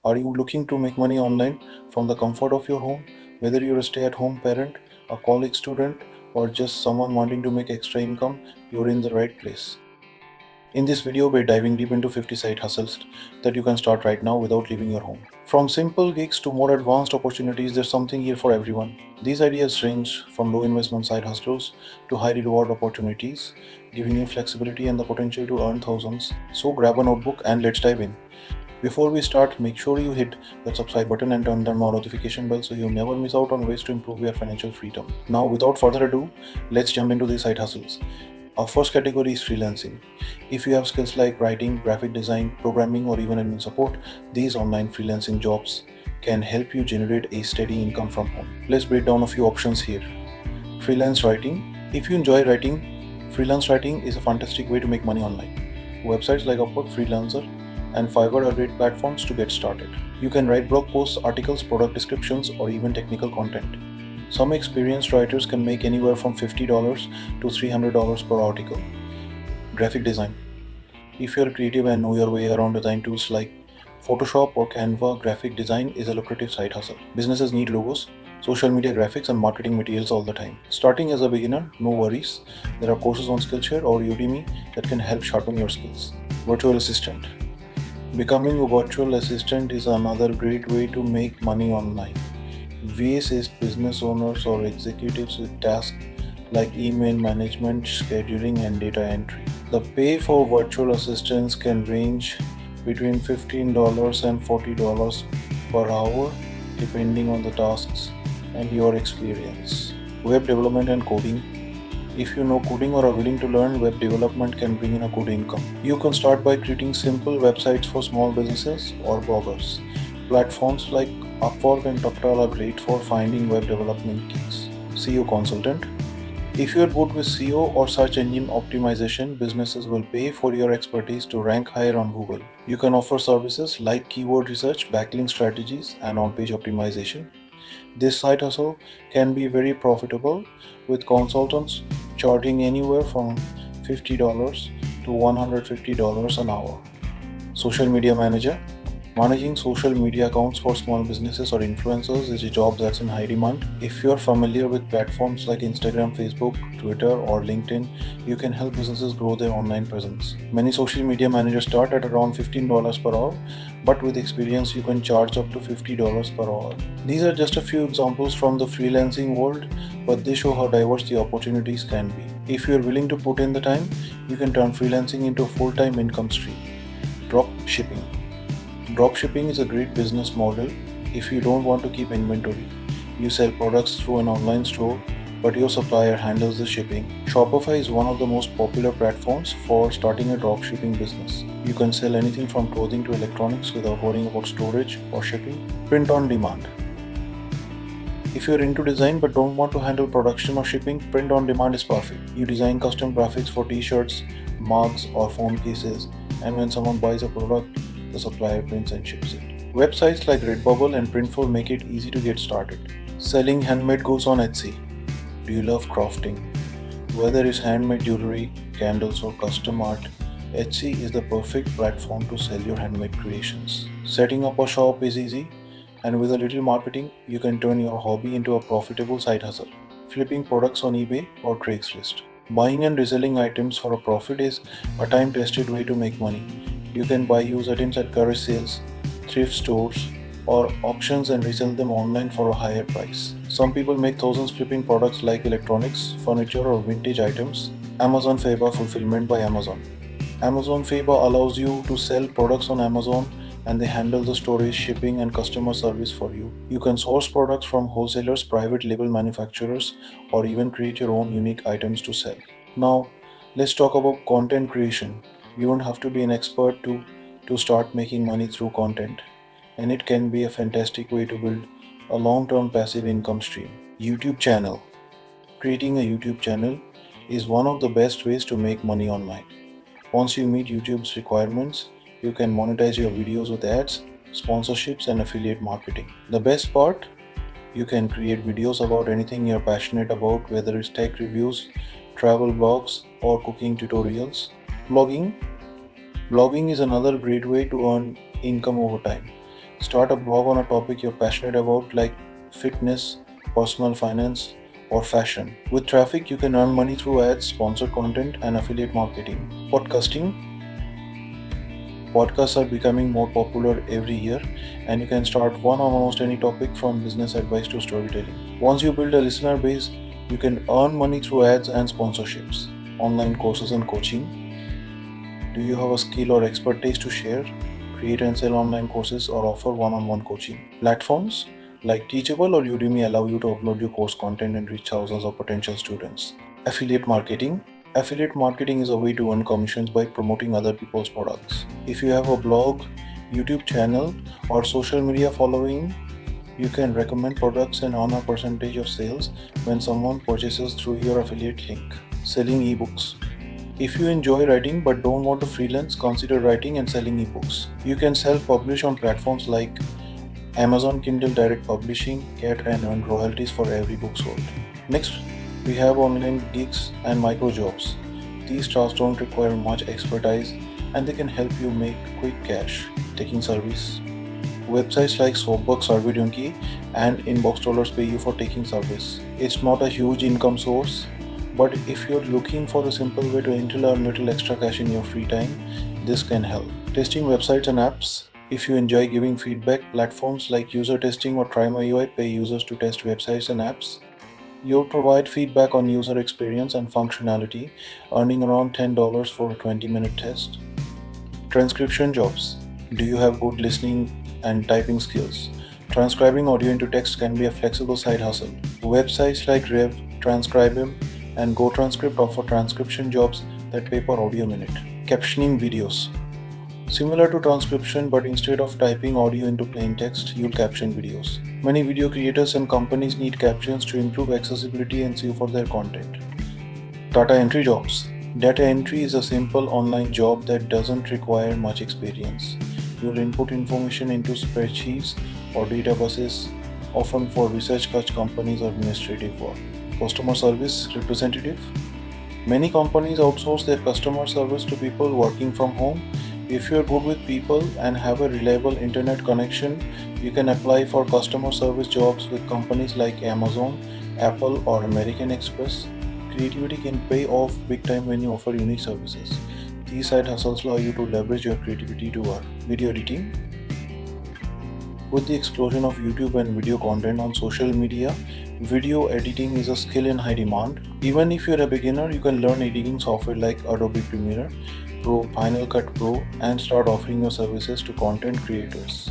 Are you looking to make money online from the comfort of your home? Whether you're a stay at home parent, a college student, or just someone wanting to make extra income, you're in the right place. In this video, we're diving deep into 50 side hustles that you can start right now without leaving your home. From simple gigs to more advanced opportunities, there's something here for everyone. These ideas range from low investment side hustles to high reward opportunities, giving you flexibility and the potential to earn thousands. So grab a notebook and let's dive in. Before we start, make sure you hit that subscribe button and turn on the notification bell so you never miss out on ways to improve your financial freedom. Now, without further ado, let's jump into these side hustles. Our first category is freelancing. If you have skills like writing, graphic design, programming, or even admin support, these online freelancing jobs can help you generate a steady income from home. Let's break down a few options here. Freelance writing. If you enjoy writing, freelance writing is a fantastic way to make money online. Websites like Upwork, Freelancer, and Fiverr are great platforms to get started. You can write blog posts, articles, product descriptions, or even technical content. Some experienced writers can make anywhere from $50 to $300 per article. Graphic design. If you're creative and know your way around design tools like Photoshop or Canva, graphic design is a lucrative side hustle. Businesses need logos, social media graphics, and marketing materials all the time. Starting as a beginner, no worries. There are courses on Skillshare or Udemy that can help sharpen your skills. Virtual assistant. Becoming a virtual assistant is another great way to make money online. We assist business owners or executives with tasks like email management, scheduling, and data entry. The pay for virtual assistants can range between $15 and $40 per hour depending on the tasks and your experience. Web development and coding. If you know coding or are willing to learn, web development can bring in a good income. You can start by creating simple websites for small businesses or bloggers. Platforms like Upwork and Toptal are great for finding web development gigs. SEO consultant. If you're good with SEO or search engine optimization, businesses will pay for your expertise to rank higher on Google. You can offer services like keyword research, backlink strategies, and on-page optimization. This side hustle can be very profitable, with consultants charging anywhere from $50 to $150 an hour. Social media manager. Managing social media accounts for small businesses or influencers is a job that's in high demand. If you're familiar with platforms like Instagram, Facebook, Twitter, or LinkedIn, you can help businesses grow their online presence. Many social media managers start at around $15 per hour, but with experience, you can charge up to $50 per hour. These are just a few examples from the freelancing world, but they show how diverse the opportunities can be. If you're willing to put in the time, you can turn freelancing into a full-time income stream. Drop shipping. Dropshipping is a great business model if you don't want to keep inventory. You sell products through an online store, but your supplier handles the shipping. Shopify is one of the most popular platforms for starting a dropshipping business. You can sell anything from clothing to electronics without worrying about storage or shipping. Print on demand. If you're into design but don't want to handle production or shipping, print on demand is perfect. You design custom graphics for t-shirts, mugs, or phone cases, and when someone buys a product, the supplier prints and ships it. Websites like Redbubble and Printful make it easy to get started. Selling handmade goods on Etsy. Do you love crafting? Whether it's handmade jewelry, candles, or custom art, Etsy is the perfect platform to sell your handmade creations. Setting up a shop is easy, and with a little marketing, you can turn your hobby into a profitable side hustle. Flipping products on eBay or Craigslist. Buying and reselling items for a profit is a time-tested way to make money. You can buy used items at garage sales, thrift stores, or auctions and resell them online for a higher price. Some people make thousands flipping products like electronics, furniture, or vintage items. Amazon FBA fulfillment by Amazon. Amazon FBA allows you to sell products on Amazon and they handle the storage, shipping, and customer service for you. You can source products from wholesalers, private label manufacturers, or even create your own unique items to sell. Now, let's talk about content creation. You don't have to be an expert to start making money through content, and it can be a fantastic way to build a long-term passive income stream. YouTube channel. Creating a YouTube channel is one of the best ways to make money online. Once you meet YouTube's requirements, you can monetize your videos with ads, sponsorships, and affiliate marketing. The best part, you can create videos about anything you're passionate about, whether it's tech reviews, travel blogs, or cooking tutorials. Blogging. Blogging is another great way to earn income over time. Start a blog on a topic you're passionate about, like fitness, personal finance, or fashion. With traffic, you can earn money through ads, sponsored content, and affiliate marketing. Podcasting. Podcasts are becoming more popular every year, and you can start one on almost any topic from business advice to storytelling. Once you build a listener base, you can earn money through ads and sponsorships. Online courses and coaching. Do you have a skill or expertise to share? Create and sell online courses or offer one on one coaching. Platforms like Teachable or Udemy allow you to upload your course content and reach thousands of potential students. Affiliate marketing. Affiliate marketing is a way to earn commissions by promoting other people's products. If you have a blog, YouTube channel, or social media following, you can recommend products and earn a percentage of sales when someone purchases through your affiliate link. Selling ebooks. If you enjoy writing but don't want to freelance, consider writing and selling ebooks. You can self-publish on platforms like Amazon Kindle Direct Publishing, get and earn royalties for every book sold. Next, we have online gigs and micro jobs. These tasks don't require much expertise and they can help you make quick cash. Taking service. Websites like Soapbox, SurveyDonkey, and Inbox Dollars pay you for taking service. It's not a huge income source, but if you're looking for a simple way to earn little extra cash in your free time, this can help. Testing websites and apps. If you enjoy giving feedback, platforms like user testing or Try My UI pay users to test websites and apps. You'll provide feedback on user experience and functionality, earning around $10 for a 20-minute test. Transcription jobs. Do you have good listening and typing skills? Transcribing audio into text can be a flexible side hustle. Websites like Rev, Transcribem, and GoTranscript offer transcription jobs that pay per audio minute. Captioning videos. Similar to transcription, but instead of typing audio into plain text, you'll caption videos. Many video creators and companies need captions to improve accessibility and SEO for their content. Data entry jobs. Data entry is a simple online job that doesn't require much experience. You'll input information into spreadsheets or databases, often for research companies or administrative work. Customer service representative. Many companies outsource their customer service to people working from home. If you're good with people and have a reliable internet connection, you can apply for customer service jobs with companies like Amazon, Apple, or American Express. Creativity can pay off big time when you offer unique services. These side hustles allow you to leverage your creativity to work. Video editing. With the explosion of YouTube and video content on social media, video editing is a skill in high demand. Even if you're a beginner, you can learn editing software like Adobe Premiere Pro, Final Cut Pro, and start offering your services to content creators.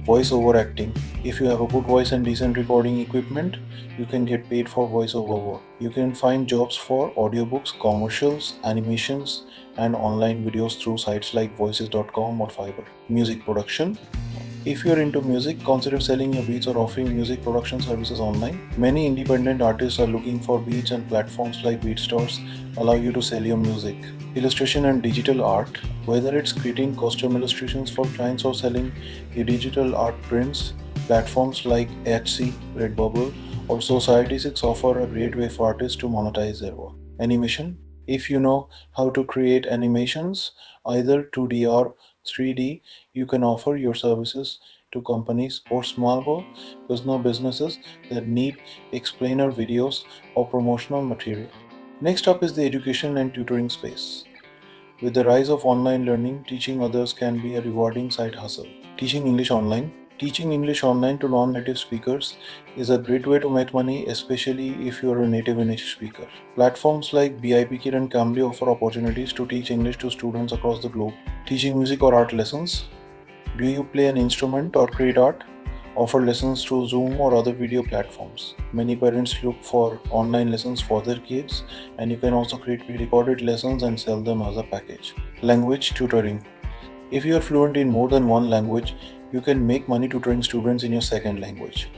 Voice-over acting. If you have a good voice and decent recording equipment, you can get paid for voice-over work. You can find jobs for audiobooks, commercials, animations, and online videos through sites like voices.com or Fiverr. Music production. If you're into music, consider selling your beats or offering music production services online. Many independent artists are looking for beats, and platforms like BeatStars allow you to sell your music. Illustration and digital art. Whether it's creating custom illustrations for clients or selling your digital art prints, platforms like Etsy, Redbubble, or Society6 offer a great way for artists to monetize their work. Animation. If you know how to create animations, either 2D or 3D, you can offer your services to companies or small businesses that need explainer videos or promotional material. Next up is the education and tutoring space. With the rise of online learning, teaching others can be a rewarding side hustle. Teaching English online. Teaching English online to non-native speakers is a great way to make money, especially if you are a native English speaker. Platforms like BIPKid and Cambly offer opportunities to teach English to students across the globe. Teaching music or art lessons. Do you play an instrument or create art? Offer lessons through Zoom or other video platforms. Many parents look for online lessons for their kids, and you can also create pre-recorded lessons and sell them as a package. Language tutoring. If you are fluent in more than one language, you can make money tutoring students in your second language.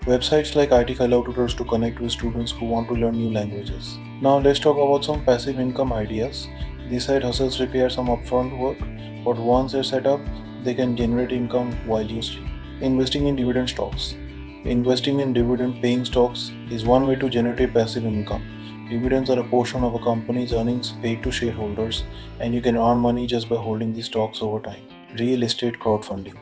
Websites like ITK allow tutors to connect with students who want to learn new languages. Now let's talk about some passive income ideas. These side hustles require some upfront work, but once they're set up, they can generate income while you sleep. Investing in dividend stocks. Investing in dividend paying stocks is one way to generate passive income. Dividends are a portion of a company's earnings paid to shareholders, and you can earn money just by holding these stocks over time. Real estate crowdfunding.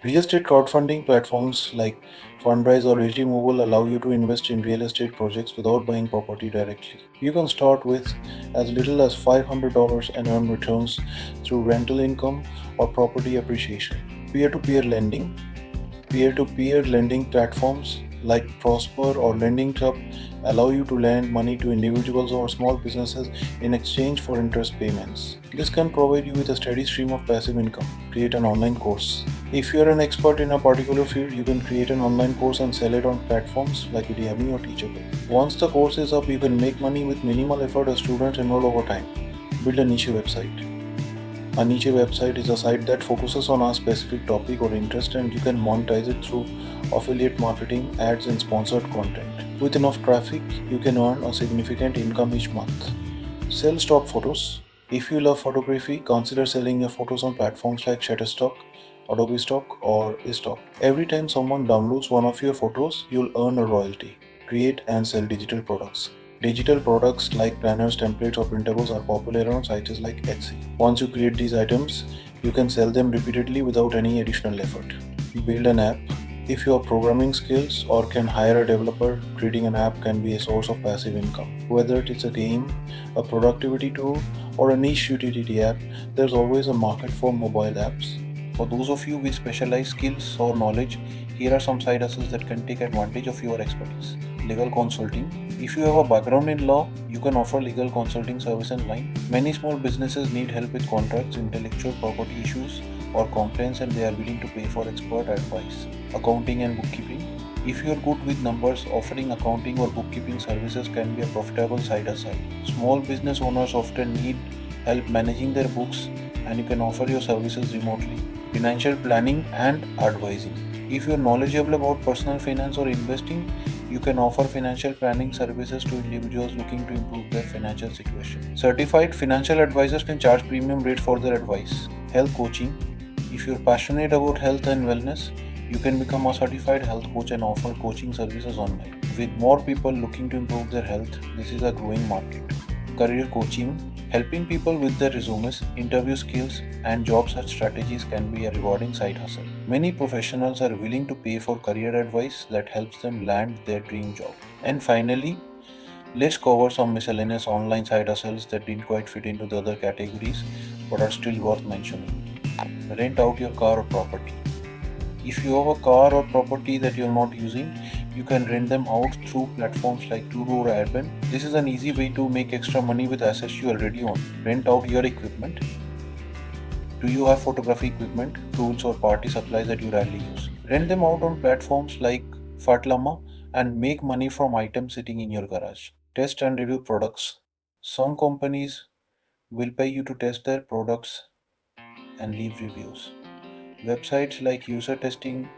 Real estate crowdfunding platforms like Fundrise or Mobile allow you to invest in real estate projects without buying property directly. You can start with as little as $500 and earn returns through rental income or property appreciation. Peer to peer lending. Peer to peer lending platforms like Prosper or Lending Club allow you to lend money to individuals or small businesses in exchange for interest payments. This can provide you with a steady stream of passive income. Create an online course. If you are an expert in a particular field, you can create an online course and sell it on platforms like Udemy or Teachable. Once the course is up, you can make money with minimal effort as students enroll over time. Build a niche website. A niche website is a site that focuses on a specific topic or interest, and you can monetize it through affiliate marketing, ads, and sponsored content. With enough traffic, you can earn a significant income each month. Sell stock photos. If you love photography, consider selling your photos on platforms like Shutterstock, Adobe Stock, or iStock. Every time someone downloads one of your photos, you'll earn a royalty. Create and sell digital products. Digital products like planners, templates, or printables are popular on sites like Etsy. Once you create these items, you can sell them repeatedly without any additional effort. Build an app. If you have programming skills or can hire a developer, creating an app can be a source of passive income. Whether it's a game, a productivity tool, or a niche utility app, there's always a market for mobile apps. For those of you with specialized skills or knowledge, here are some side hustles that can take advantage of your expertise. Legal consulting. If you have a background in law, you can offer legal consulting service online. Many small businesses need help with contracts, intellectual property issues, or complaints, and they are willing to pay for expert advice. Accounting and bookkeeping. If you are good with numbers, offering accounting or bookkeeping services can be a profitable side hustle. Small business owners often need help managing their books, and you can offer your services remotely. Financial planning and advising. If you are knowledgeable about personal finance or investing, you can offer financial planning services to individuals looking to improve their financial situation. Certified financial advisors can charge premium rates for their advice. Health coaching. If you're passionate about health and wellness, you can become a certified health coach and offer coaching services online. With more people looking to improve their health, this is a growing market. Career coaching. Helping people with their resumes, interview skills, and job search strategies can be a rewarding side hustle. Many professionals are willing to pay for career advice that helps them land their dream job. And finally, let's cover some miscellaneous online side hustles that didn't quite fit into the other categories but are still worth mentioning. Rent out your car or property. If you have a car or property that you're not using, you can rent them out through platforms like Turo or Airbnb. This is an easy way to make extra money with assets you already own. Rent out your equipment. Do you have photography equipment, tools, or party supplies that you rarely use? Rent them out on platforms like Fatlama and make money from items sitting in your garage. Test and review products. Some companies will pay you to test their products and leave reviews. Websites like User Testing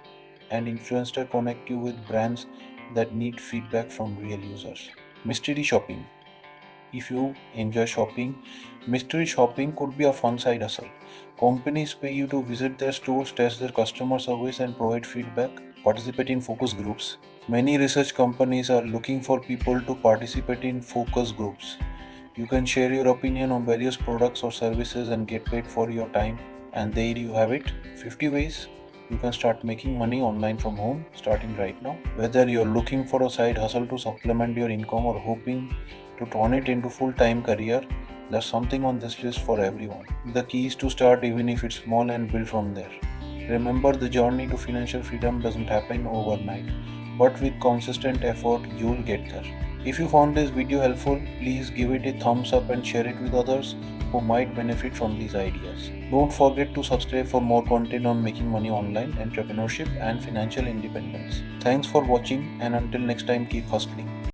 and Influencer connect you with brands that need feedback from real users. Mystery shopping. If you enjoy shopping, mystery shopping could be a fun side hustle. Companies pay you to visit their stores, test their customer service, and provide feedback. Participate in focus groups. Many research companies are looking for people to participate in focus groups. You can share your opinion on various products or services and get paid for your time. And there you have it, 50 ways you can start making money online from home starting right now. Whether you're looking for a side hustle to supplement your income or hoping to turn it into full-time career, there's something on this list for everyone. The key is to start even if it's small and build from there. Remember, the journey to financial freedom doesn't happen overnight, but with consistent effort, you'll get there. If you found this video helpful, please give it a thumbs up and share it with others who might benefit from these ideas. Don't forget to subscribe for more content on making money online, entrepreneurship, and financial independence. Thanks for watching, and until next time, keep hustling.